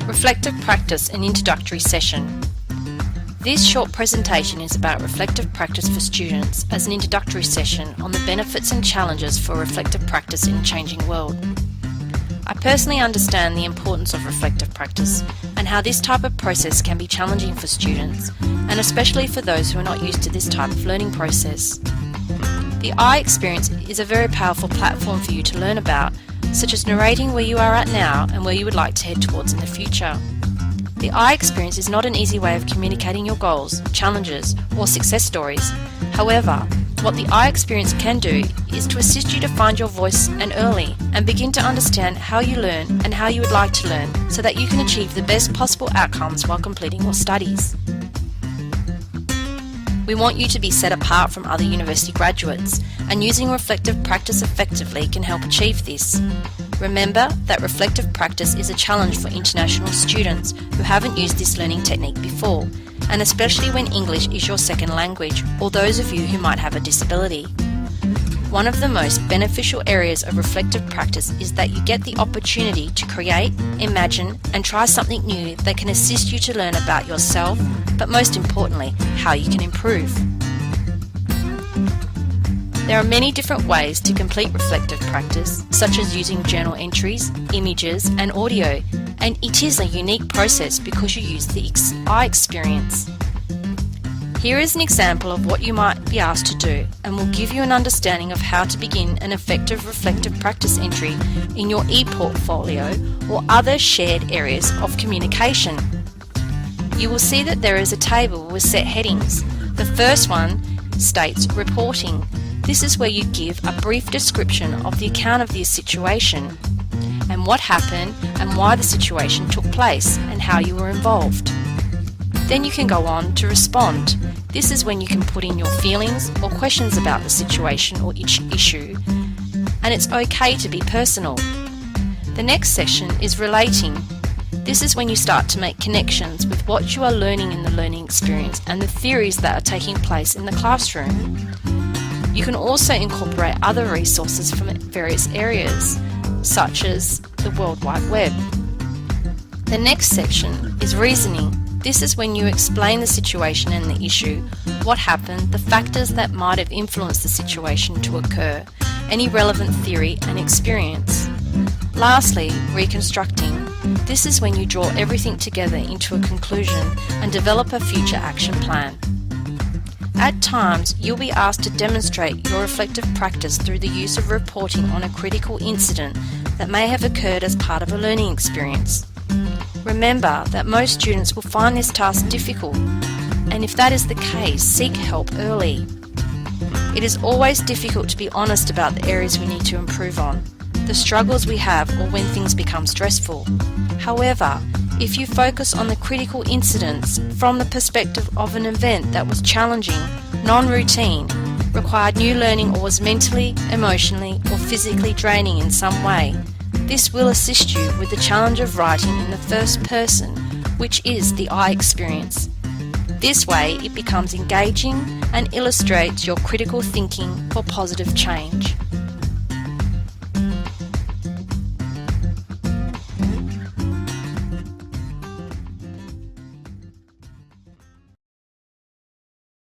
Reflective Practice, an introductory session. This short presentation is about reflective practice for students as an introductory session on the benefits and challenges for reflective practice in a changing world. I personally understand the importance of reflective practice and how this type of process can be challenging for students, and especially for those who are not used to this type of learning process. The I experience is a very powerful platform for you to learn about, such as narrating where you are at now and where you would like to head towards in the future. The I experience is not an easy way of communicating your goals, challenges, or success stories. However, what the I experience can do is to assist you to find your voice early and begin to understand how you learn and how you would like to learn so that you can achieve the best possible outcomes while completing your studies. We want you to be set apart from other university graduates, and using reflective practice effectively can help achieve this. Remember that reflective practice is a challenge for international students who haven't used this learning technique before, and especially when English is your second language, or those of you who might have a disability. One of the most beneficial areas of reflective practice is that you get the opportunity to create, imagine, and try something new that can assist you to learn about yourself, but most importantly, how you can improve. There are many different ways to complete reflective practice, such as using journal entries, images, and audio, and it is a unique process because you use the I experience. Here is an example of what you might be asked to do, and will give you an understanding of how to begin an effective reflective practice entry in your e-portfolio or other shared areas of communication. You will see that there is a table with set headings. The first one states reporting. This is where you give a brief description of the account of the situation and what happened and why the situation took place and how you were involved. Then you can go on to respond. This is when you can put in your feelings or questions about the situation or issue, and it's okay to be personal. The next section is relating. This is when you start to make connections with what you are learning in the learning experience and the theories that are taking place in the classroom. You can also incorporate other resources from various areas, such as the World Wide Web. The next section is reasoning. This is when you explain the situation and the issue, what happened, the factors that might have influenced the situation to occur, any relevant theory and experience. Lastly, reconstructing. This is when you draw everything together into a conclusion and develop a future action plan. At times, you'll be asked to demonstrate your reflective practice through the use of reporting on a critical incident that may have occurred as part of a learning experience. Remember that most students will find this task difficult, and if that is the case, seek help early. It is always difficult to be honest about the areas we need to improve on, the struggles we have, or when things become stressful. However, if you focus on the critical incidents from the perspective of an event that was challenging, non-routine, required new learning, or was mentally, emotionally, or physically draining in some way, this will assist you with the challenge of writing in the first person, which is the I experience. This way it becomes engaging and illustrates your critical thinking for positive change.